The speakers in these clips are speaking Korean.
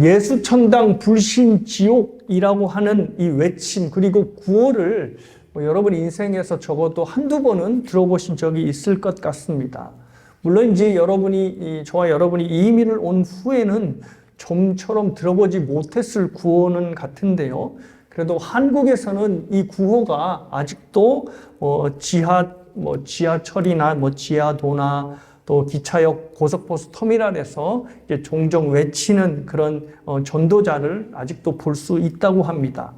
예수천당 불신지옥이라고 하는 이 외침 그리고 구호를 여러분 인생에서 적어도 한두 번은 들어보신 적이 있을 것 같습니다. 물론 이제 저와 여러분이 이민을 온 후에는 좀처럼 들어보지 못했을 구호는 같은데요. 그래도 한국에서는 이 구호가 아직도 지하철이나 지하도나 또 기차역 고속버스 터미널에서 이제 종종 외치는 그런 전도자를 아직도 볼 수 있다고 합니다.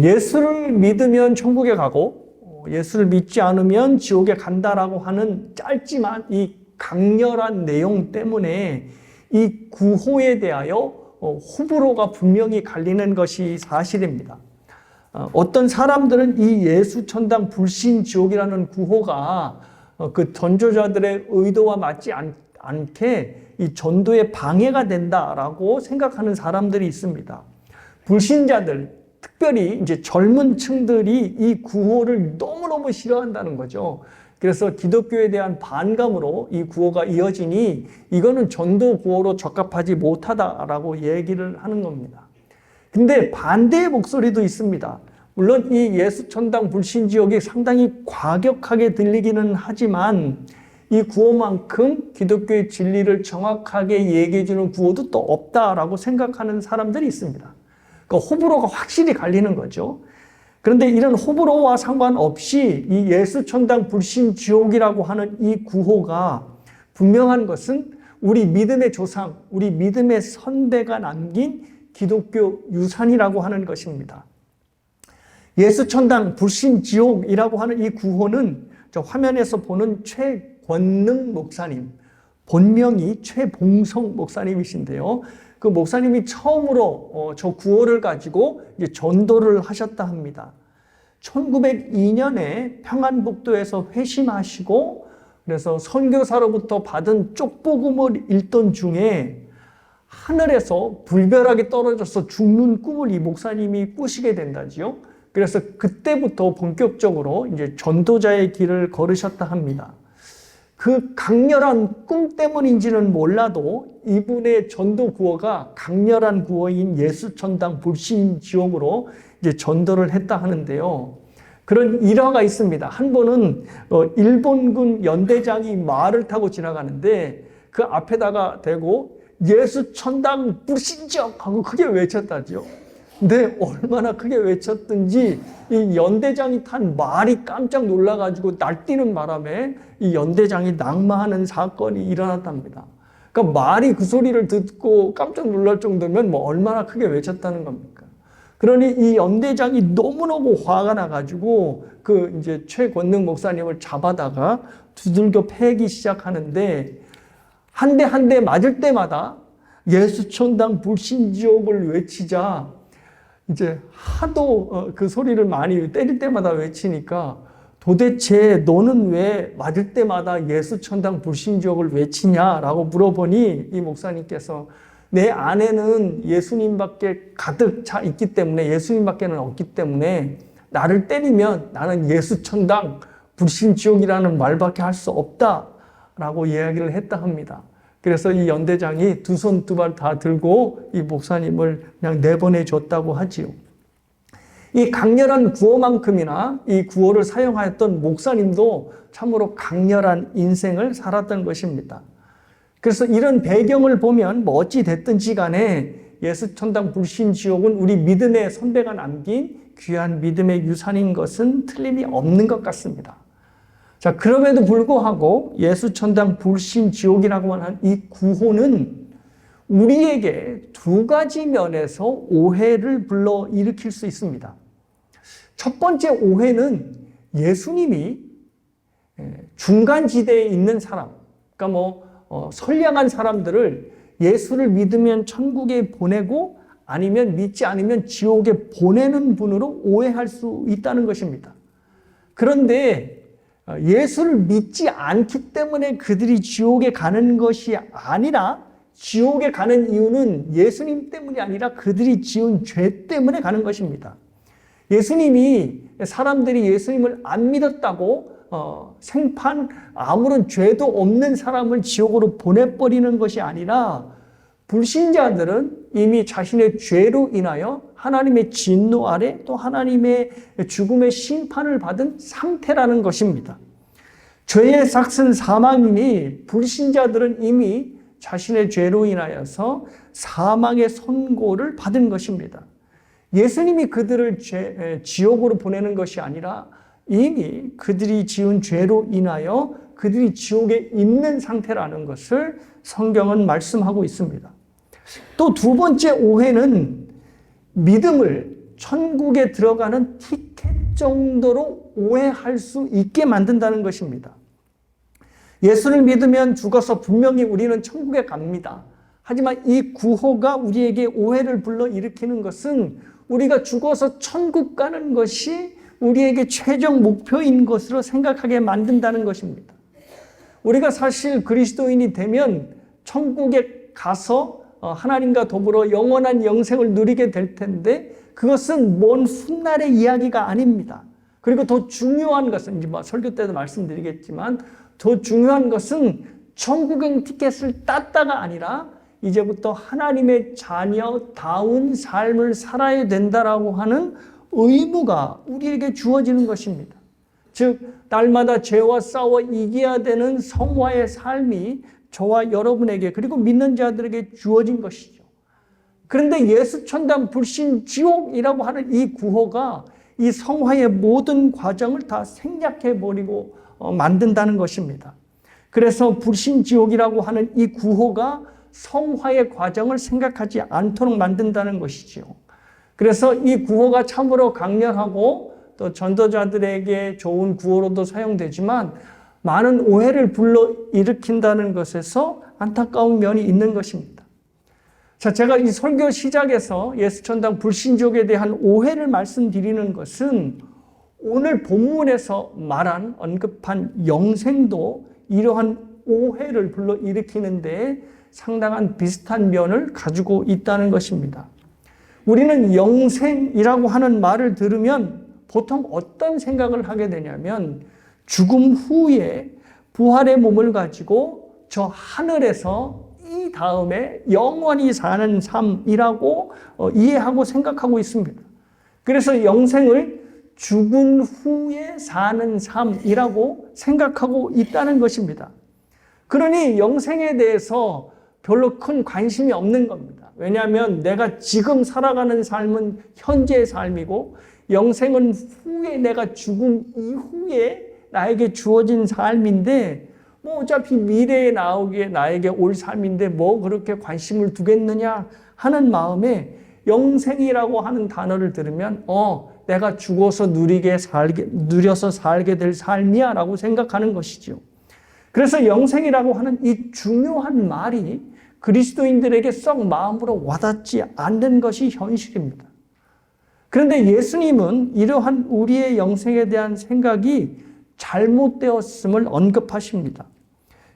예수를 믿으면 천국에 가고 예수를 믿지 않으면 지옥에 간다라고 하는 짧지만 이 강렬한 내용 때문에 이 구호에 대하여 호불호가 분명히 갈리는 것이 사실입니다. 어떤 사람들은 이 예수천당 불신지옥이라는 구호가 그 전도자들의 의도와 맞지 않게 이 전도에 방해가 된다라고 생각하는 사람들이 있습니다. 불신자들, 특별히 이제 젊은 층들이 이 구호를 너무너무 싫어한다는 거죠. 그래서 기독교에 대한 반감으로 이 구호가 이어지니 이거는 전도 구호로 적합하지 못하다라고 얘기를 하는 겁니다. 근데 반대의 목소리도 있습니다. 물론 이 예수천당 불신지옥이 상당히 과격하게 들리기는 하지만 이 구호만큼 기독교의 진리를 정확하게 얘기해주는 구호도 또 없다라고 생각하는 사람들이 있습니다. 그러니까 호불호가 확실히 갈리는 거죠. 그런데 이런 호불호와 상관없이 이 예수천당 불신지옥이라고 하는 이 구호가 분명한 것은 우리 믿음의 조상, 우리 믿음의 선배가 남긴 기독교 유산이라고 하는 것입니다. 예수천당 불신지옥이라고 하는 이 구호는 저 화면에서 보는 최권능 목사님, 본명이 최봉성 목사님이신데요. 그 목사님이 처음으로 저 구호를 가지고 이제 전도를 하셨다 합니다. 1902년에 평안북도에서 회심하시고 그래서 선교사로부터 받은 쪽복음을 읽던 중에 하늘에서 불벼락이 떨어져서 죽는 꿈을 이 목사님이 꾸시게 된다지요. 그래서 그때부터 본격적으로 이제 전도자의 길을 걸으셨다 합니다. 그 강렬한 꿈 때문인지는 몰라도 이분의 전도 구호가 강렬한 구호인 예수천당 불신지옥으로 이제 전도를 했다 하는데요. 그런 일화가 있습니다. 한 번은 일본군 연대장이 말을 타고 지나가는데 그 앞에다가 대고 예수천당 불신지옥 하고 크게 외쳤다죠. 근데 얼마나 크게 외쳤든지 이 연대장이 탄 말이 깜짝 놀라가지고 날뛰는 바람에 이 연대장이 낙마하는 사건이 일어났답니다. 그러니까 말이 그 소리를 듣고 깜짝 놀랄 정도면 얼마나 크게 외쳤다는 겁니까? 그러니 이 연대장이 너무너무 화가 나가지고 그 이제 최권능 목사님을 잡아다가 두들겨 패기 시작하는데 한 대 한 대 맞을 때마다 예수천당 불신지옥을 외치자 이제 하도 그 소리를 많이 때릴 때마다 외치니까 도대체 너는 왜 맞을 때마다 예수천당 불신지옥을 외치냐라고 물어보니 이 목사님께서 내 안에는 예수님밖에 가득 차 있기 때문에 예수님밖에는 없기 때문에 나를 때리면 나는 예수천당 불신지옥이라는 말밖에 할 수 없다라고 이야기를 했다 합니다. 그래서 이 연대장이 두 손 두 발 다 들고 이 목사님을 그냥 내보내줬다고 하지요. 이 강렬한 구호만큼이나 이 구호를 사용하였던 목사님도 참으로 강렬한 인생을 살았던 것입니다. 그래서 이런 배경을 보면 어찌 됐든지 간에 예수천당 불신지옥은 우리 믿음의 선배가 남긴 귀한 믿음의 유산인 것은 틀림이 없는 것 같습니다. 자, 그럼에도 불구하고 예수천당 불신지옥이라고 하는 이 구호는 우리에게 두 가지 면에서 오해를 불러일으킬 수 있습니다. 첫 번째 오해는 예수님이 중간지대에 있는 사람, 그러니까 선량한 사람들을 예수를 믿으면 천국에 보내고 아니면 믿지 않으면 지옥에 보내는 분으로 오해할 수 있다는 것입니다. 그런데 예수를 믿지 않기 때문에 그들이 지옥에 가는 것이 아니라 지옥에 가는 이유는 예수님 때문이 아니라 그들이 지은 죄 때문에 가는 것입니다. 예수님이 사람들이 예수님을 안 믿었다고 생판 아무런 죄도 없는 사람을 지옥으로 보내버리는 것이 아니라 불신자들은 이미 자신의 죄로 인하여 하나님의 진노 아래 또 하나님의 죽음의 심판을 받은 상태라는 것입니다. 죄의 삭은 사망이니 불신자들은 이미 자신의 죄로 인하여서 사망의 선고를 받은 것입니다. 예수님이 그들을 지옥으로 보내는 것이 아니라 이미 그들이 지은 죄로 인하여 그들이 지옥에 있는 상태라는 것을 성경은 말씀하고 있습니다. 또 두 번째 오해는 믿음을 천국에 들어가는 티켓 정도로 오해할 수 있게 만든다는 것입니다. 예수를 믿으면 죽어서 분명히 우리는 천국에 갑니다. 하지만 이 구호가 우리에게 오해를 불러일으키는 것은 우리가 죽어서 천국 가는 것이 우리에게 최종 목표인 것으로 생각하게 만든다는 것입니다. 우리가 사실 그리스도인이 되면 천국에 가서 하나님과 더불어 영원한 영생을 누리게 될 텐데 그것은 먼 훗날의 이야기가 아닙니다. 그리고 더 중요한 것은 이제 설교 때도 말씀드리겠지만 더 중요한 것은 천국행 티켓을 땄다가 아니라 이제부터 하나님의 자녀다운 삶을 살아야 된다라고 하는 의무가 우리에게 주어지는 것입니다. 즉 날마다 죄와 싸워 이겨야 되는 성화의 삶이 저와 여러분에게 그리고 믿는 자들에게 주어진 것이죠. 그런데 예수 천당 불신 지옥이라고 하는 이 구호가 이 성화의 모든 과정을 다 생략해버리고 만든다는 것입니다. 그래서 불신 지옥이라고 하는 이 구호가 성화의 과정을 생각하지 않도록 만든다는 것이지요. 그래서 이 구호가 참으로 강렬하고 또 전도자들에게 좋은 구호로도 사용되지만 많은 오해를 불러일으킨다는 것에서 안타까운 면이 있는 것입니다. 자, 제가 이 설교 시작에서 예수천당 불신족에 대한 오해를 말씀드리는 것은 오늘 본문에서 언급한 영생도 이러한 오해를 불러일으키는데 상당한 비슷한 면을 가지고 있다는 것입니다. 우리는 영생이라고 하는 말을 들으면 보통 어떤 생각을 하게 되냐면 죽음 후에 부활의 몸을 가지고 저 하늘에서 이 다음에 영원히 사는 삶이라고 이해하고 생각하고 있습니다. 그래서 영생을 죽은 후에 사는 삶이라고 생각하고 있다는 것입니다. 그러니 영생에 대해서 별로 큰 관심이 없는 겁니다. 왜냐하면 내가 지금 살아가는 삶은 현재의 삶이고 영생은 후에 내가 죽음 이후에 나에게 주어진 삶인데 어차피 미래에 나에게 올 삶인데 뭐 그렇게 관심을 두겠느냐 하는 마음에 영생이라고 하는 단어를 들으면 내가 죽어서 누려서 살게 될 삶이야 라고 생각하는 것이죠. 그래서 영생이라고 하는 이 중요한 말이 그리스도인들에게 썩 마음으로 와닿지 않는 것이 현실입니다. 그런데 예수님은 이러한 우리의 영생에 대한 생각이 잘못되었음을 언급하십니다.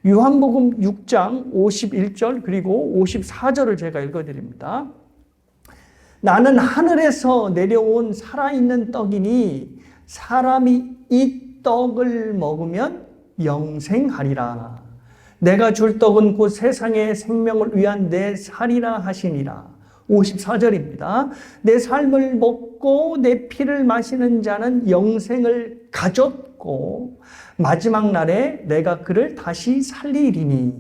요한복음 6장 51절 그리고 54절을 제가 읽어드립니다. 나는 하늘에서 내려온 살아있는 떡이니 사람이 이 떡을 먹으면 영생하리라. 내가 줄 떡은 곧 세상의 생명을 위한 내 살이라 하시니라. 54절입니다. 내 삶을 먹고 내 피를 마시는 자는 영생을 가졌고 마지막 날에 내가 그를 다시 살리리니.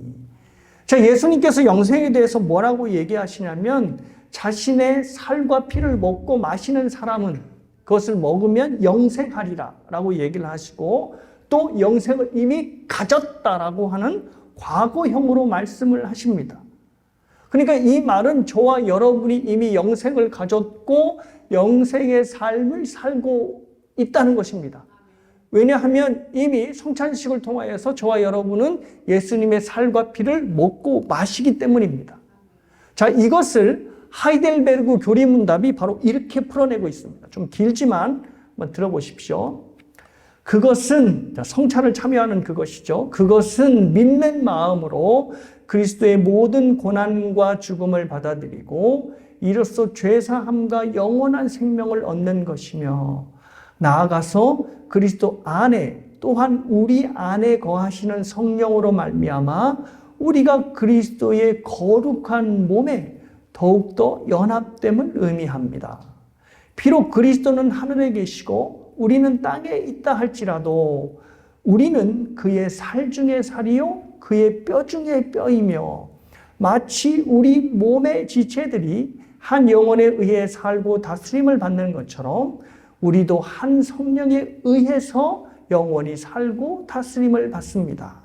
자, 예수님께서 영생에 대해서 뭐라고 얘기하시냐면 자신의 살과 피를 먹고 마시는 사람은 그것을 먹으면 영생하리라 라고 얘기를 하시고 또 영생을 이미 가졌다라고 하는 과거형으로 말씀을 하십니다. 그러니까 이 말은 저와 여러분이 이미 영생을 가졌고 영생의 삶을 살고 있다는 것입니다. 왜냐하면 이미 성찬식을 통하여서 저와 여러분은 예수님의 살과 피를 먹고 마시기 때문입니다. 자, 이것을 하이델베르그 교리문답이 바로 이렇게 풀어내고 있습니다. 좀 길지만 한번 들어보십시오. 그것은 성찬을 참여하는 그것이죠. 그것은 믿는 마음으로 그리스도의 모든 고난과 죽음을 받아들이고 이로써 죄사함과 영원한 생명을 얻는 것이며 나아가서 그리스도 안에 또한 우리 안에 거하시는 성령으로 말미암아 우리가 그리스도의 거룩한 몸에 더욱더 연합됨을 의미합니다. 비록 그리스도는 하늘에 계시고 우리는 땅에 있다 할지라도 우리는 그의 살 중에 살이요 그의 뼈 중에 뼈이며 마치 우리 몸의 지체들이 한 영혼에 의해 살고 다스림을 받는 것처럼 우리도 한 성령에 의해서 영원히 살고 다스림을 받습니다.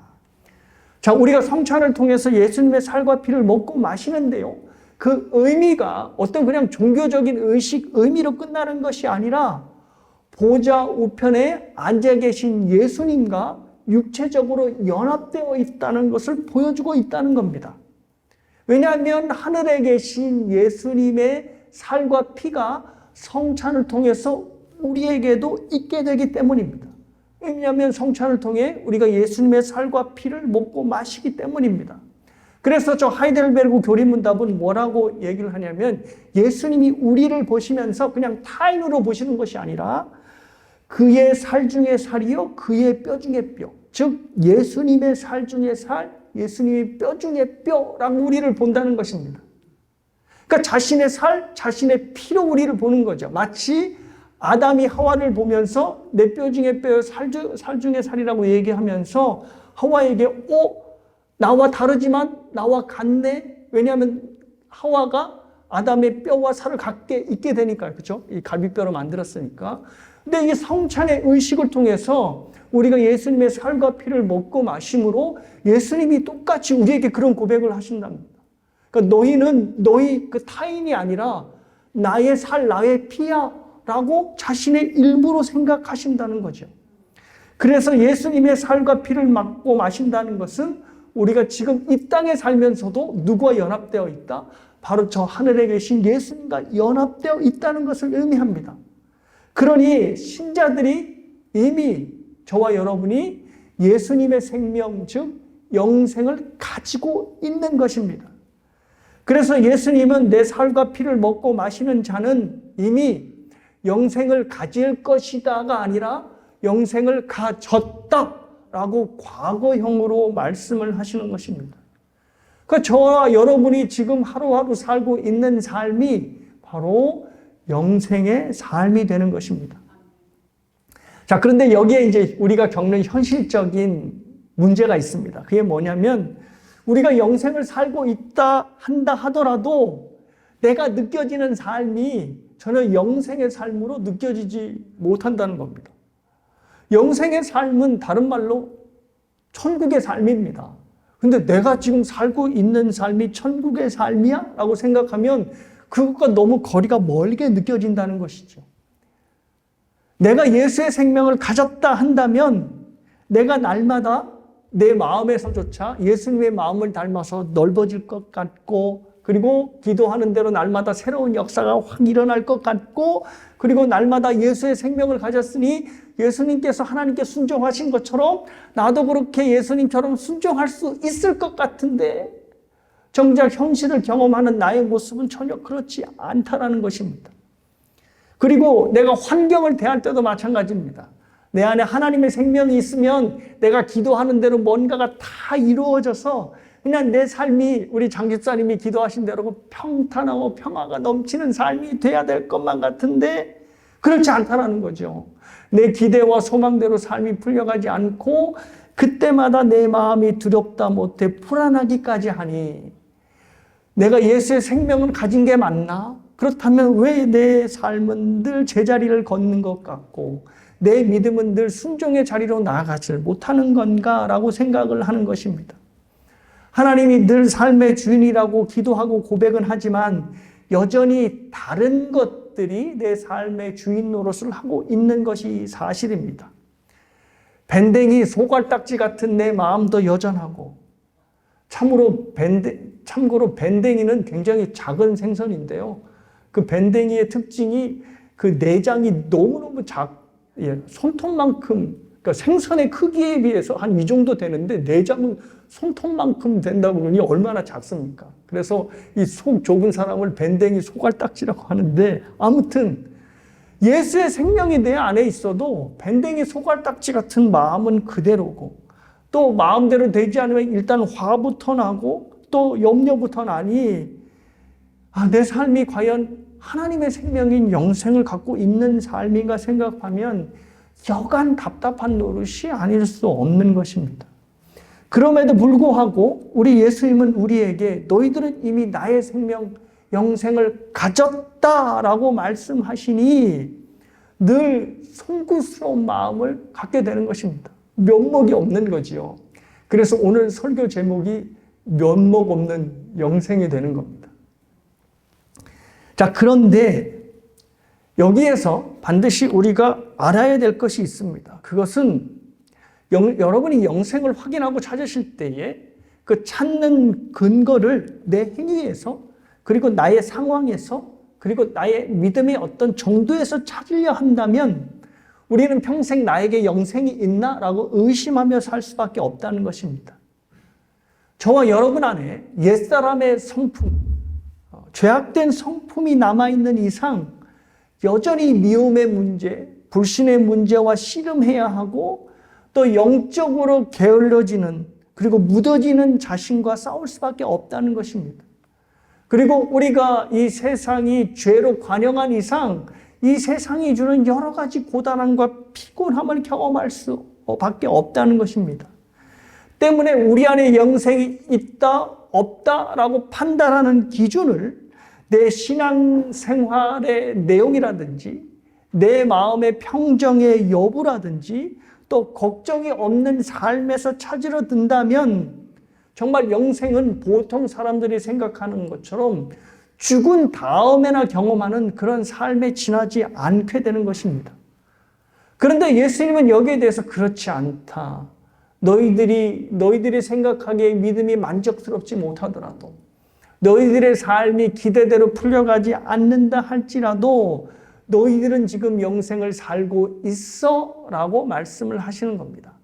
자, 우리가 성찬을 통해서 예수님의 살과 피를 먹고 마시는데요. 그 의미가 어떤 그냥 종교적인 의미로 끝나는 것이 아니라 보좌 우편에 앉아 계신 예수님과 육체적으로 연합되어 있다는 것을 보여주고 있다는 겁니다. 왜냐하면 하늘에 계신 예수님의 살과 피가 성찬을 통해서 우리에게도 있게 되기 때문입니다. 왜냐하면 성찬을 통해 우리가 예수님의 살과 피를 먹고 마시기 때문입니다. 그래서 저 하이델베르크 교리문답은 뭐라고 얘기를 하냐면 예수님이 우리를 보시면서 그냥 타인으로 보시는 것이 아니라 그의 살 중에 살이요 그의 뼈 중에 뼈, 즉 예수님의 살 중에 살, 예수님의 뼈 중에 뼈라고 우리를 본다는 것입니다. 그러니까 자신의 살, 자신의 피로 우리를 보는 거죠. 마치 아담이 하와를 보면서 내 뼈 중에 뼈, 살 중에 살이라고 얘기하면서 하와에게 나와 다르지만 나와 같네. 왜냐하면 하와가 아담의 뼈와 살을 갖게 있게 되니까, 그렇죠? 이 갈비뼈로 만들었으니까. 근데 이 성찬의 의식을 통해서 우리가 예수님의 살과 피를 먹고 마심으로 예수님이 똑같이 우리에게 그런 고백을 하신답니다. 그러니까 너희 그 타인이 아니라 나의 살, 나의 피야 라고 자신의 일부로 생각하신다는 거죠. 그래서 예수님의 살과 피를 먹고 마신다는 것은 우리가 지금 이 땅에 살면서도 누구와 연합되어 있다? 바로 저 하늘에 계신 예수님과 연합되어 있다는 것을 의미합니다. 그러니 신자들이 이미 저와 여러분이 예수님의 생명, 즉 영생을 가지고 있는 것입니다. 그래서 예수님은 내 살과 피를 먹고 마시는 자는 이미 영생을 가질 것이다가 아니라 영생을 가졌다라고 과거형으로 말씀을 하시는 것입니다. 그러니까 저와 여러분이 지금 하루하루 살고 있는 삶이 바로 영생의 삶이 되는 것입니다. 자, 그런데 여기에 이제 우리가 겪는 현실적인 문제가 있습니다. 그게 뭐냐면 우리가 영생을 살고 한다 하더라도 내가 느껴지는 삶이 전혀 영생의 삶으로 느껴지지 못한다는 겁니다. 영생의 삶은 다른 말로 천국의 삶입니다. 근데 내가 지금 살고 있는 삶이 천국의 삶이야? 라고 생각하면 그것과 너무 거리가 멀게 느껴진다는 것이죠. 내가 예수의 생명을 가졌다 한다면 내가 날마다 내 마음에서조차 예수님의 마음을 닮아서 넓어질 것 같고, 그리고 기도하는 대로 날마다 새로운 역사가 확 일어날 것 같고, 그리고 날마다 예수의 생명을 가졌으니 예수님께서 하나님께 순종하신 것처럼 나도 그렇게 예수님처럼 순종할 수 있을 것 같은데 정작 현실을 경험하는 나의 모습은 전혀 그렇지 않다라는 것입니다. 그리고 내가 환경을 대할 때도 마찬가지입니다. 내 안에 하나님의 생명이 있으면 내가 기도하는 대로 뭔가가 다 이루어져서 그냥 내 삶이 우리 장 집사님이 기도하신 대로 평탄하고 평화가 넘치는 삶이 돼야 될 것만 같은데 그렇지 않다는 거죠. 내 기대와 소망대로 삶이 풀려가지 않고 그때마다 내 마음이 두렵다 못해 불안하기까지 하니 내가 예수의 생명을 가진 게 맞나? 그렇다면 왜 내 삶은 늘 제자리를 걷는 것 같고 내 믿음은 늘 순종의 자리로 나아가지 못하는 건가? 라고 생각을 하는 것입니다. 하나님이 늘 삶의 주인이라고 기도하고 고백은 하지만 여전히 다른 것들이 내 삶의 주인 노릇을 하고 있는 것이 사실입니다. 밴댕이 소갈딱지 같은 내 마음도 여전하고, 참고로 밴댕이는 굉장히 작은 생선인데요. 그 밴댕이의 특징이 그 내장이 너무너무 손톱만큼, 그러니까 생선의 크기에 비해서 한 이 정도 되는데 내장은 손톱만큼 된다고 그러니 얼마나 작습니까? 그래서 이 속 좁은 사람을 밴댕이 소갈딱지라고 하는데, 아무튼 예수의 생명이 내 안에 있어도 밴댕이 소갈딱지 같은 마음은 그대로고, 또 마음대로 되지 않으면 일단 화부터 나고 또 염려부터 나니, 내 삶이 과연 하나님의 생명인 영생을 갖고 있는 삶인가 생각하면 여간 답답한 노릇이 아닐 수 없는 것입니다. 그럼에도 불구하고 우리 예수님은 우리에게 너희들은 이미 나의 생명 영생을 가졌다라고 말씀하시니 늘 송구스러운 마음을 갖게 되는 것입니다. 면목이 없는 거지요. 그래서 오늘 설교 제목이 면목 없는 영생이 되는 겁니다. 자, 그런데 여기에서 반드시 우리가 알아야 될 것이 있습니다. 그것은 여러분이 영생을 확인하고 찾으실 때에 그 찾는 근거를 내 행위에서, 그리고 나의 상황에서, 그리고 나의 믿음의 어떤 정도에서 찾으려 한다면 우리는 평생 나에게 영생이 있나라고 의심하며 살 수밖에 없다는 것입니다. 저와 여러분 안에 옛사람의 성품, 죄악된 성품이 남아있는 이상 여전히 미움의 문제, 불신의 문제와 씨름해야 하고, 또 영적으로 게을러지는, 그리고 묻어지는 자신과 싸울 수밖에 없다는 것입니다. 그리고 우리가 이 세상이 죄로 관영한 이상 이 세상이 주는 여러 가지 고단함과 피곤함을 경험할 수밖에 없다는 것입니다. 때문에 우리 안에 영생이 있다 없다라고 판단하는 기준을 내 신앙생활의 내용이라든지 내 마음의 평정의 여부라든지 또 걱정이 없는 삶에서 찾으러 든다면 정말 영생은 보통 사람들이 생각하는 것처럼 죽은 다음에나 경험하는 그런 삶에 지나지 않게 되는 것입니다. 그런데 예수님은 여기에 대해서 그렇지 않다. 너희들이 생각하기에 믿음이 만족스럽지 못하더라도, 너희들의 삶이 기대대로 풀려가지 않는다 할지라도 너희들은 지금 영생을 살고 있어 라고 말씀을 하시는 겁니다.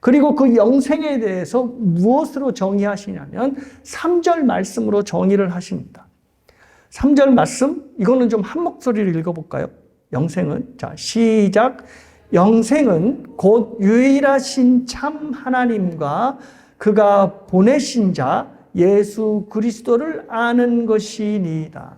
그리고 그 영생에 대해서 무엇으로 정의하시냐면 3절 말씀으로 정의를 하십니다. 3절 말씀, 이거는 좀 한 목소리로 읽어볼까요? 영생은, 자, 시작. 영생은 곧 유일하신 참 하나님과 그가 보내신 자 예수 그리스도를 아는 것이니이다.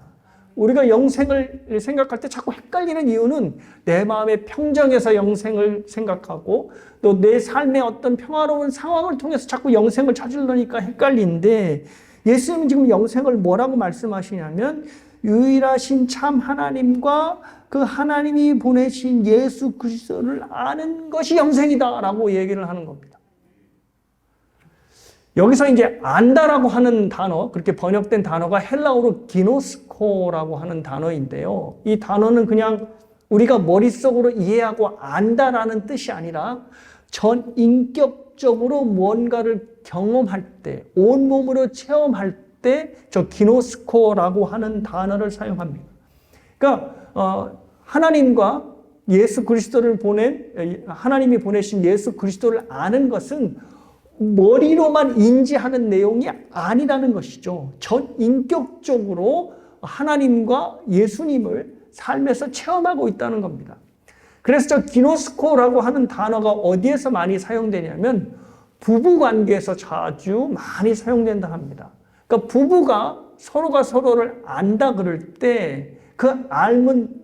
우리가 영생을 생각할 때 자꾸 헷갈리는 이유는 내 마음의 평정에서 영생을 생각하고 또 내 삶의 어떤 평화로운 상황을 통해서 자꾸 영생을 찾으려니까 헷갈리는데, 예수님은 지금 영생을 뭐라고 말씀하시냐면 유일하신 참 하나님과 그 하나님이 보내신 예수 그리스도를 아는 것이 영생이다라고 얘기를 하는 겁니다. 여기서 이제 안다라고 하는 단어, 그렇게 번역된 단어가 헬라어로 기노스코라고 하는 단어인데요. 이 단어는 그냥 우리가 머릿속으로 이해하고 안다라는 뜻이 아니라 전 인격적으로 뭔가를 경험할 때, 온몸으로 체험할 때 저 기노스코라고 하는 단어를 사용합니다. 그러니까 하나님과 예수 그리스도를 하나님이 보내신 예수 그리스도를 아는 것은 머리로만 인지하는 내용이 아니라는 것이죠. 전 인격적으로 하나님과 예수님을 삶에서 체험하고 있다는 겁니다. 그래서 저 기노스코라고 하는 단어가 어디에서 많이 사용되냐면 부부관계에서 자주 많이 사용된다 합니다. 그러니까 부부가 서로가 서로를 안다 그럴 때 그 알면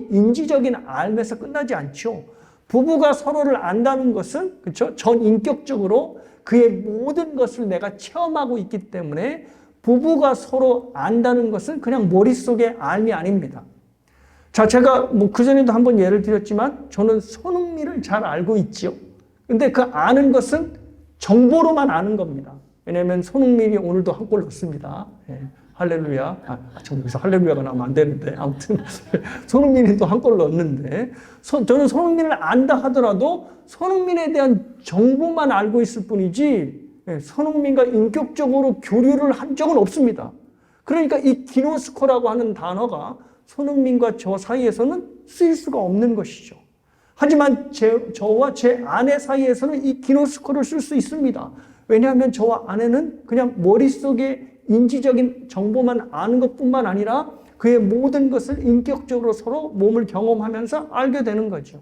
인지적인 알면서 끝나지 않죠. 부부가 서로를 안다는 것은, 그렇죠? 전 인격적으로 그의 모든 것을 내가 체험하고 있기 때문에 부부가 서로 안다는 것은 그냥 머릿속의 알미 아닙니다. 자, 제가 그전에도 한번 예를 드렸지만 저는 손흥민을 잘 알고 있지요. 근데 그 아는 것은 정보로만 아는 겁니다. 왜냐하면 손흥민이 오늘도 한 골 넣었습니다. 예. 할렐루야. 여기서 할렐루야가 나오면 안 되는데. 아무튼, 손흥민이 또 한 골 넣었는데, 저는 손흥민을 안다 하더라도 손흥민에 대한 정보만 알고 있을 뿐이지, 손흥민과 인격적으로 교류를 한 적은 없습니다. 그러니까 이 기노스코라고 하는 단어가 손흥민과 저 사이에서는 쓰일 수가 없는 것이죠. 하지만 저와 제 아내 사이에서는 이 기노스코를 쓸 수 있습니다. 왜냐하면 저와 아내는 그냥 머릿속에 인지적인 정보만 아는 것뿐만 아니라 그의 모든 것을 인격적으로 서로 몸을 경험하면서 알게 되는 거죠.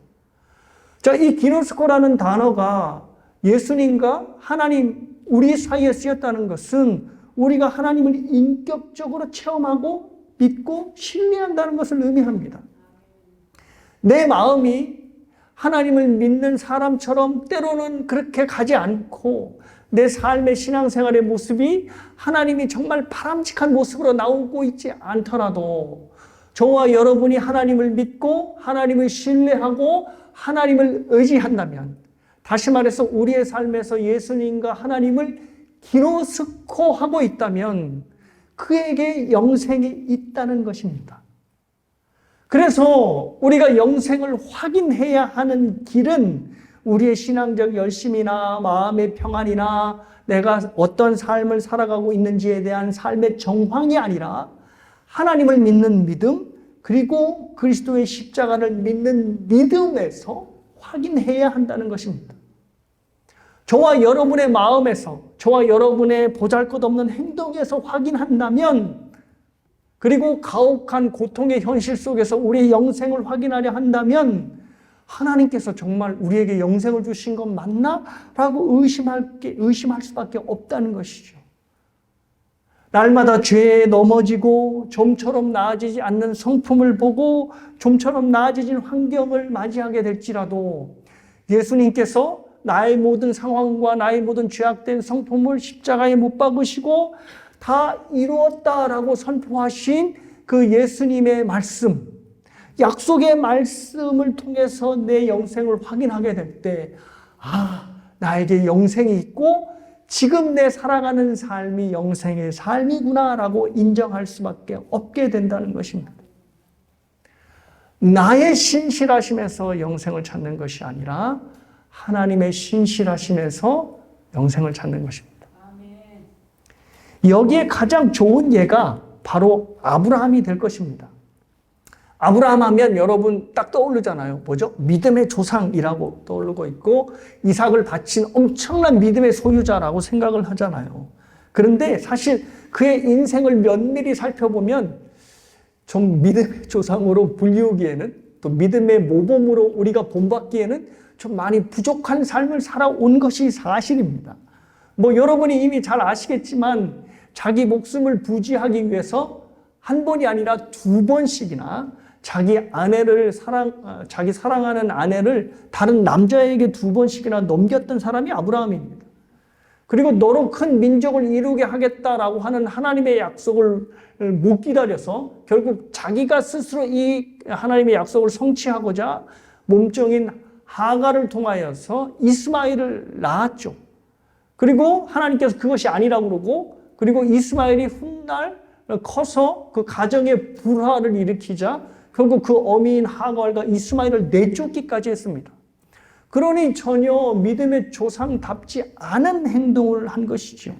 자, 이 기노스코라는 단어가 예수님과 하나님, 우리 사이에 쓰였다는 것은 우리가 하나님을 인격적으로 체험하고 믿고 신뢰한다는 것을 의미합니다. 내 마음이 하나님을 믿는 사람처럼 때로는 그렇게 가지 않고 내 삶의 신앙생활의 모습이 하나님이 정말 바람직한 모습으로 나오고 있지 않더라도 저와 여러분이 하나님을 믿고 하나님을 신뢰하고 하나님을 의지한다면, 다시 말해서 우리의 삶에서 예수님과 하나님을 기노스코하고 있다면 그에게 영생이 있다는 것입니다. 그래서 우리가 영생을 확인해야 하는 길은 우리의 신앙적 열심이나 마음의 평안이나 내가 어떤 삶을 살아가고 있는지에 대한 삶의 정황이 아니라 하나님을 믿는 믿음, 그리고 그리스도의 십자가를 믿는 믿음에서 확인해야 한다는 것입니다. 저와 여러분의 마음에서, 저와 여러분의 보잘것없는 행동에서 확인한다면, 그리고 가혹한 고통의 현실 속에서 우리의 영생을 확인하려 한다면 하나님께서 정말 우리에게 영생을 주신 것 맞나? 라고 의심할 수밖에 없다는 것이죠. 날마다 죄에 넘어지고 좀처럼 나아지지 않는 성품을 보고 좀처럼 나아지진 환경을 맞이하게 될지라도 예수님께서 나의 모든 상황과 나의 모든 죄악된 성품을 십자가에 못 박으시고 다 이루었다라고 선포하신 그 예수님의 말씀, 약속의 말씀을 통해서 내 영생을 확인하게 될 때, 나에게 영생이 있고 지금 내 살아가는 삶이 영생의 삶이구나라고 인정할 수밖에 없게 된다는 것입니다. 나의 신실하심에서 영생을 찾는 것이 아니라 하나님의 신실하심에서 영생을 찾는 것입니다. 여기에 가장 좋은 예가 바로 아브라함이 될 것입니다. 아브라함 하면 여러분 딱 떠오르잖아요. 뭐죠? 믿음의 조상이라고 떠오르고 있고 이삭을 바친 엄청난 믿음의 소유자라고 생각을 하잖아요. 그런데 사실 그의 인생을 면밀히 살펴보면 좀 믿음의 조상으로 불리우기에는, 또 믿음의 모범으로 우리가 본받기에는 좀 많이 부족한 삶을 살아온 것이 사실입니다. 여러분이 이미 잘 아시겠지만 자기 목숨을 부지하기 위해서 한 번이 아니라 두 번씩이나 자기 사랑하는 아내를 다른 남자에게 두 번씩이나 넘겼던 사람이 아브라함입니다. 그리고 너로 큰 민족을 이루게 하겠다라고 하는 하나님의 약속을 못 기다려서 결국 자기가 스스로 이 하나님의 약속을 성취하고자 몸종인 하갈을 통하여서 이스마엘을 낳았죠. 그리고 하나님께서 그것이 아니라고 그러고, 그리고 이스마엘이 훗날 커서 그 가정의 불화를 일으키자 결국 그 어미인 하갈과 이스마엘을 내쫓기까지 했습니다. 그러니 전혀 믿음의 조상답지 않은 행동을 한 것이죠.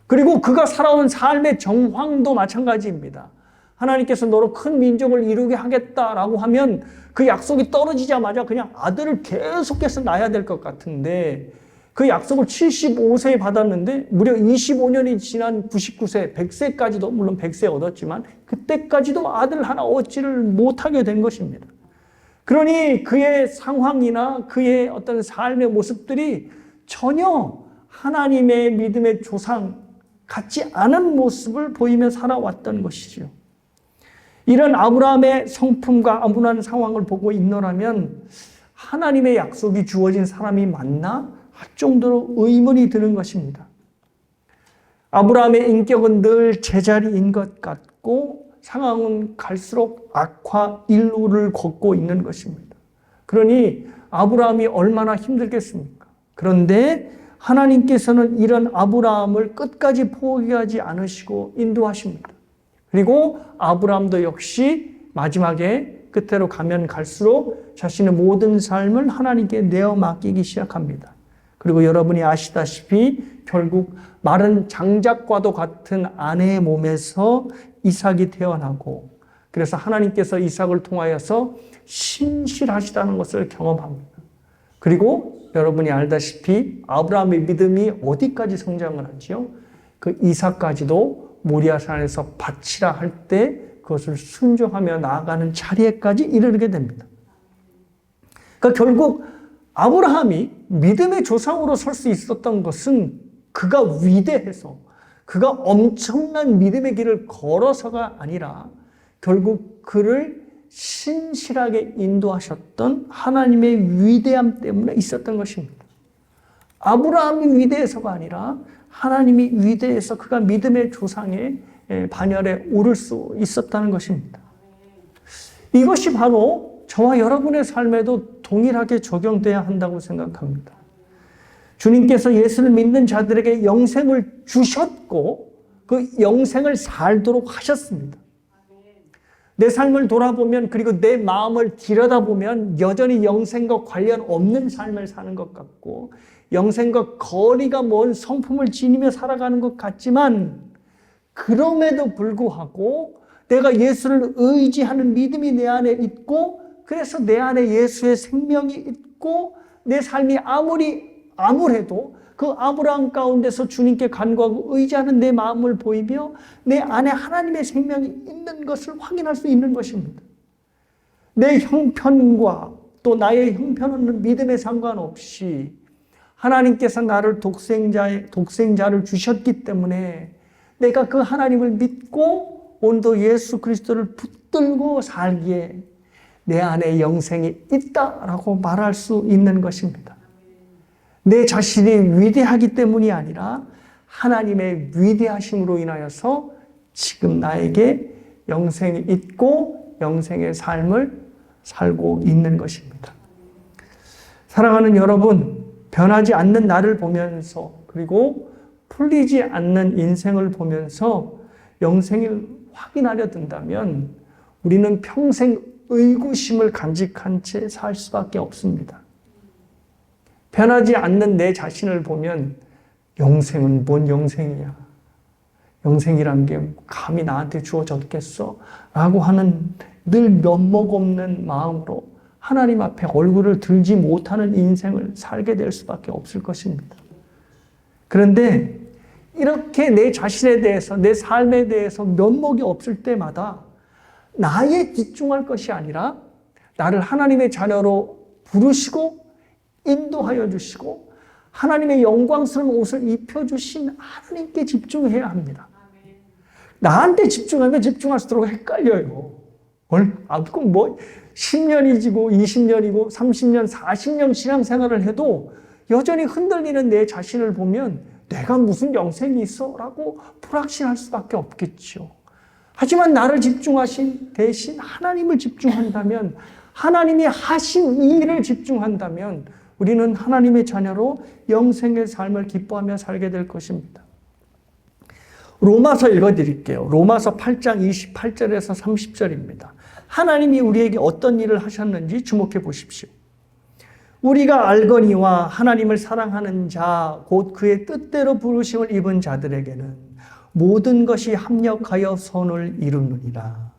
그리고 그가 살아온 삶의 정황도 마찬가지입니다. 하나님께서 너로 큰 민족을 이루게 하겠다라고 하면 그 약속이 떨어지자마자 그냥 아들을 계속해서 낳아야 될 것 같은데, 그 약속을 75세에 받았는데 무려 25년이 지난 99세, 100세까지도, 물론 100세 얻었지만 그때까지도 아들 하나 얻지를 못하게 된 것입니다. 그러니 그의 상황이나 그의 어떤 삶의 모습들이 전혀 하나님의 믿음의 조상 같지 않은 모습을 보이며 살아왔던 것이죠. 이런 아브라함의 성품과 암울한 상황을 보고 있노라면 하나님의 약속이 주어진 사람이 맞나? 할 정도로 의문이 드는 것입니다. 아브라함의 인격은 늘 제자리인 것 같고 상황은 갈수록 악화 일로를 걷고 있는 것입니다. 그러니 아브라함이 얼마나 힘들겠습니까? 그런데 하나님께서는 이런 아브라함을 끝까지 포기하지 않으시고 인도하십니다. 그리고 아브라함도 역시 마지막에 끝으로 가면 갈수록 자신의 모든 삶을 하나님께 내어 맡기기 시작합니다. 그리고 여러분이 아시다시피 결국 마른 장작과도 같은 아내의 몸에서 이삭이 태어나고, 그래서 하나님께서 이삭을 통하여서 신실하시다는 것을 경험합니다. 그리고 여러분이 알다시피 아브라함의 믿음이 어디까지 성장을 하지요? 그 이삭까지도 모리아산에서 바치라 할 때 그것을 순종하며 나아가는 자리에까지 이르게 됩니다. 그러니까 결국 아브라함이 믿음의 조상으로 설 수 있었던 것은 그가 위대해서 그가 엄청난 믿음의 길을 걸어서가 아니라 결국 그를 신실하게 인도하셨던 하나님의 위대함 때문에 있었던 것입니다. 아브라함이 위대해서가 아니라 하나님이 위대해서 그가 믿음의 조상의 반열에 오를 수 있었다는 것입니다. 이것이 바로 저와 여러분의 삶에도 동일하게 적용돼야 한다고 생각합니다. 주님께서 예수를 믿는 자들에게 영생을 주셨고 그 영생을 살도록 하셨습니다. 내 삶을 돌아보면 그리고 내 마음을 들여다보면 여전히 영생과 관련 없는 삶을 사는 것 같고 영생과 거리가 먼 성품을 지니며 살아가는 것 같지만 그럼에도 불구하고 내가 예수를 의지하는 믿음이 내 안에 있고 그래서 내 안에 예수의 생명이 있고 내 삶이 암울해도 그 암울한 가운데서 주님께 간구하고 의지하는 내 마음을 보이며 내 안에 하나님의 생명이 있는 것을 확인할 수 있는 것입니다. 내 형편과 또 나의 형편은 믿음에 상관없이 하나님께서 나를 독생자를 주셨기 때문에 내가 그 하나님을 믿고 오늘도 예수 그리스도를 붙들고 살기에 내 안에 영생이 있다라고 말할 수 있는 것입니다. 내 자신이 위대하기 때문이 아니라 하나님의 위대하심으로 인하여서 지금 나에게 영생이 있고 영생의 삶을 살고 있는 것입니다. 사랑하는 여러분, 변하지 않는 나를 보면서 그리고 풀리지 않는 인생을 보면서 영생을 확인하려 든다면 우리는 평생 의구심을 간직한 채 살 수밖에 없습니다. 변하지 않는 내 자신을 보면 영생은 뭔 영생이야? 영생이란 게 감히 나한테 주어졌겠어? 라고 하는 늘 면목 없는 마음으로 하나님 앞에 얼굴을 들지 못하는 인생을 살게 될 수밖에 없을 것입니다. 그런데 이렇게 내 자신에 대해서 내 삶에 대해서 면목이 없을 때마다 나에 집중할 것이 아니라 나를 하나님의 자녀로 부르시고 인도하여 주시고 하나님의 영광스러운 옷을 입혀주신 하나님께 집중해야 합니다. 나한테 집중하면 집중할수록 헷갈려요. 그럼 뭐 10년이지고 20년이고 30년, 40년 신앙생활을 해도 여전히 흔들리는 내 자신을 보면 내가 무슨 영생이 있어? 라고 불확신할 수밖에 없겠죠. 하지만 나를 집중하신 대신 하나님을 집중한다면 하나님이 하신 이 일을 집중한다면 우리는 하나님의 자녀로 영생의 삶을 기뻐하며 살게 될 것입니다. 로마서 읽어드릴게요. 로마서 8장 28절에서 30절입니다. 하나님이 우리에게 어떤 일을 하셨는지 주목해 보십시오. 우리가 알거니와 하나님을 사랑하는 자, 곧 그의 뜻대로 부르심을 입은 자들에게는 모든 것이 합력하여 선을 이루느니라.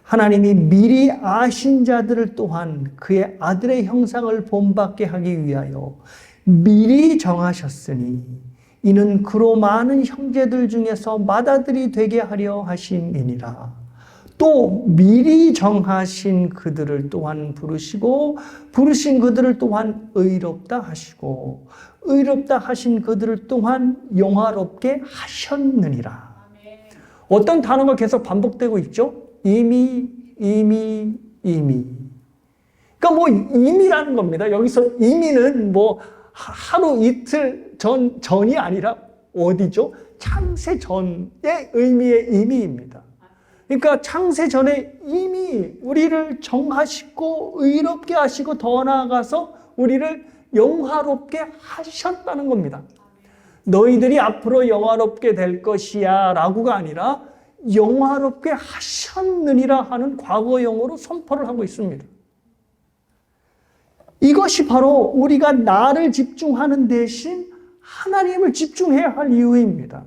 하나님이 미리 아신 자들을 또한 그의 아들의 형상을 본받게 하기 위하여 미리 정하셨으니 이는 그로 많은 형제들 중에서 맏아들이 되게 하려 하심이니라. 또 미리 정하신 그들을 또한 부르시고 부르신 그들을 또한 의롭다 하시고 의롭다 하신 그들을 또한 영화롭게 하셨느니라. 어떤 단어가 계속 반복되고 있죠? 이미. 그러니까 뭐 이미라는 겁니다. 여기서 이미는 뭐 하루 이틀 전이 아니라 어디죠? 창세 전의 의미의 이미입니다. 그러니까 창세 전에 이미 우리를 정하시고 의롭게 하시고 더 나아가서 우리를 영화롭게 하셨다는 겁니다. 너희들이 앞으로 영화롭게 될 것이야 라고가 아니라 영화롭게 하셨느니라 하는 과거형으로 선포를 하고 있습니다. 이것이 바로 우리가 나를 집중하는 대신 하나님을 집중해야 할 이유입니다.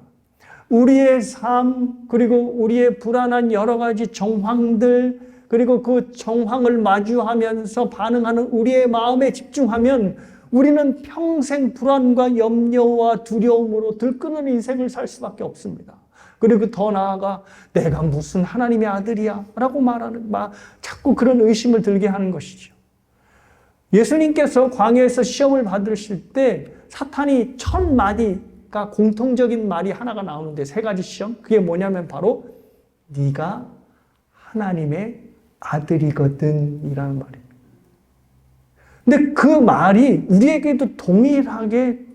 우리의 삶, 그리고 우리의 불안한 여러 가지 정황들, 그리고 그 정황을 마주하면서 반응하는 우리의 마음에 집중하면 우리는 평생 불안과 염려와 두려움으로 들끓는 인생을 살 수밖에 없습니다. 그리고 더 나아가 내가 무슨 하나님의 아들이야 라고 자꾸 그런 의심을 들게 하는 것이죠. 예수님께서 광야에서 시험을 받으실 때 사탄이 1000마디가 공통적인 말이 하나가 나오는데 3가지 시험. 그게 뭐냐면 바로 네가 하나님의 아들이거든 이라는 말입니다. 근데 그 말이 우리에게도 동일하게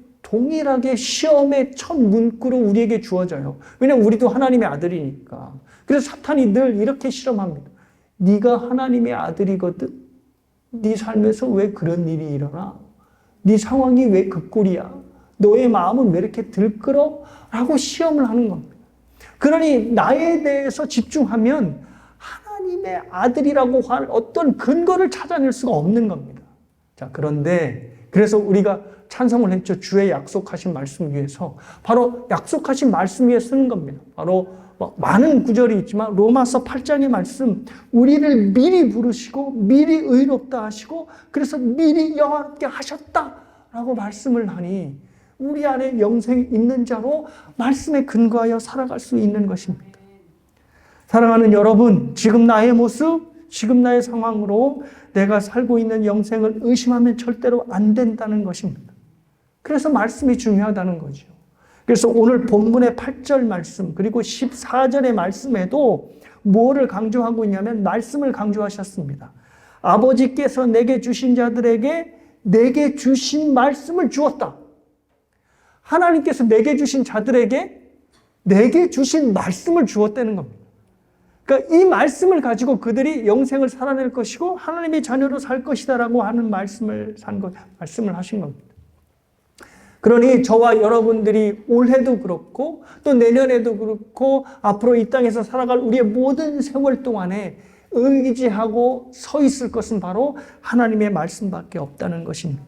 시험의 첫 문구로 우리에게 주어져요. 왜냐하면 우리도 하나님의 아들이니까. 그래서 사탄이 늘 이렇게 실험합니다. 네가 하나님의 아들이거든. 네 삶에서 왜 그런 일이 일어나? 네 상황이 왜 그 꼴이야? 너의 마음은 왜 이렇게 들끓어? 라고 시험을 하는 겁니다. 그러니 나에 대해서 집중하면 하나님의 아들이라고 할 어떤 근거를 찾아낼 수가 없는 겁니다. 자, 그래서 우리가 찬송을 했죠. 주의 약속하신 말씀 위에서. 바로 약속하신 말씀 위에 쓰는 겁니다. 바로 많은 구절이 있지만 로마서 8장의 말씀, 우리를 미리 부르시고 미리 의롭다 하시고 그래서 미리 영화롭게 하셨다라고 말씀을 하니 우리 안에 영생이 있는 자로 말씀에 근거하여 살아갈 수 있는 것입니다. 사랑하는 여러분, 지금 나의 모습, 지금 나의 상황으로 내가 살고 있는 영생을 의심하면 절대로 안 된다는 것입니다. 그래서 말씀이 중요하다는 거죠. 그래서 오늘 본문의 8절 말씀 그리고 14절의 말씀에도 뭐를 강조하고 있냐면 말씀을 강조하셨습니다. 아버지께서 내게 주신 자들에게 내게 주신 말씀을 주었다. 하나님께서 내게 주신 자들에게 내게 주신 말씀을 주었다는 겁니다. 그러니까 이 말씀을 가지고 그들이 영생을 살아낼 것이고 하나님의 자녀로 살 것이다라고 하는 말씀을 하신 겁니다. 그러니 저와 여러분들이 올해도 그렇고 또 내년에도 그렇고 앞으로 이 땅에서 살아갈 우리의 모든 세월 동안에 의지하고 서 있을 것은 바로 하나님의 말씀밖에 없다는 것입니다.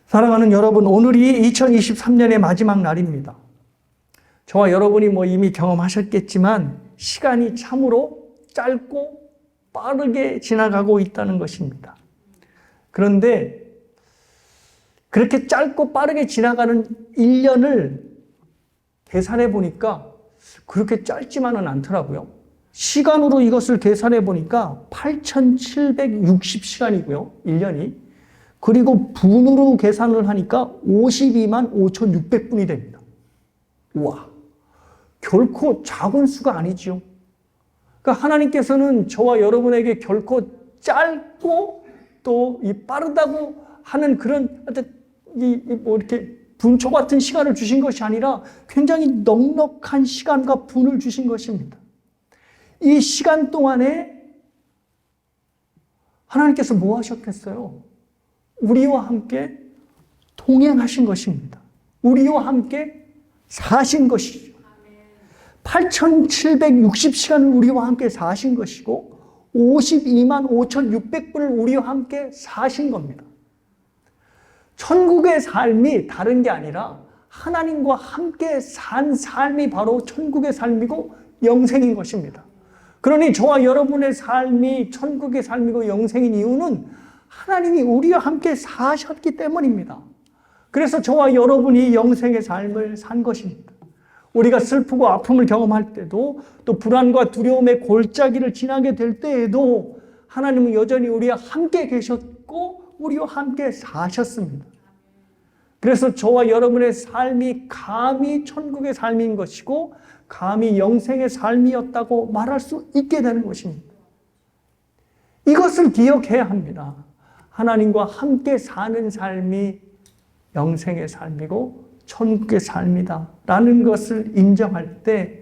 사랑하는 여러분, 오늘이 2023년의 마지막 날입니다. 저와 여러분이 이미 경험하셨겠지만 시간이 참으로 짧고 빠르게 지나가고 있다는 것입니다. 그런데 그렇게 짧고 빠르게 지나가는 1년을 계산해 보니까 그렇게 짧지만은 않더라고요. 시간으로 이것을 계산해 보니까 8,760시간이고요. 1년이. 그리고 분으로 계산을 하니까 52만 5,600분이 됩니다. 우와, 결코 작은 수가 아니죠. 그러니까 하나님께서는 저와 여러분에게 결코 짧고 또 이 빠르다고 하는 그런 이렇게 분초 같은 시간을 주신 것이 아니라 굉장히 넉넉한 시간과 분을 주신 것입니다. 이 시간 동안에 하나님께서 뭐 하셨겠어요? 우리와 함께 동행하신 것입니다. 우리와 함께 사신 것이죠. 8,760시간을 우리와 함께 사신 것이고 52만 5,600분을 우리와 함께 사신 겁니다. 천국의 삶이 다른 게 아니라 하나님과 함께 산 삶이 바로 천국의 삶이고 영생인 것입니다. 그러니 저와 여러분의 삶이 천국의 삶이고 영생인 이유는 하나님이 우리와 함께 사셨기 때문입니다. 그래서 저와 여러분이 영생의 삶을 산 것입니다. 우리가 슬프고 아픔을 경험할 때도 또 불안과 두려움의 골짜기를 지나게 될 때에도 하나님은 여전히 우리와 함께 계셨고 우리와 함께 사셨습니다. 그래서 저와 여러분의 삶이 감히 천국의 삶인 것이고 감히 영생의 삶이었다고 말할 수 있게 되는 것입니다. 이것을 기억해야 합니다. 하나님과 함께 사는 삶이 영생의 삶이고 천국의 삶이다 라는 것을 인정할 때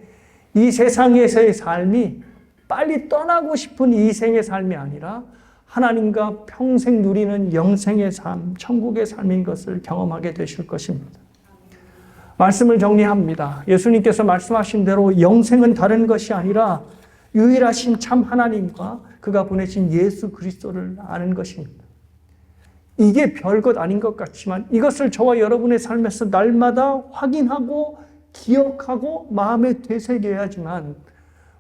이 세상에서의 삶이 빨리 떠나고 싶은 이 생의 삶이 아니라 하나님과 평생 누리는 영생의 삶, 천국의 삶인 것을 경험하게 되실 것입니다. 말씀을 정리합니다. 예수님께서 말씀하신 대로 영생은 다른 것이 아니라 유일하신 참 하나님과 그가 보내신 예수 그리스도를 아는 것입니다. 이게 별것 아닌 것 같지만 이것을 저와 여러분의 삶에서 날마다 확인하고 기억하고 마음에 되새겨야지만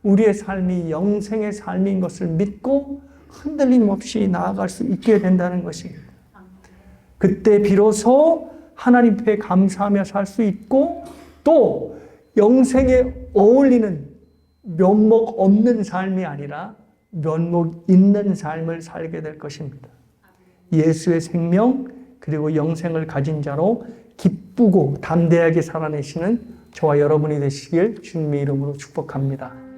우리의 삶이 영생의 삶인 것을 믿고 흔들림 없이 나아갈 수 있게 된다는 것입니다. 그때 비로소 하나님 앞에 감사하며 살 수 있고 또 영생에 어울리는 면목 없는 삶이 아니라 면목 있는 삶을 살게 될 것입니다. 예수의 생명 그리고 영생을 가진 자로 기쁘고 담대하게 살아내시는 저와 여러분이 되시길 주님의 이름으로 축복합니다.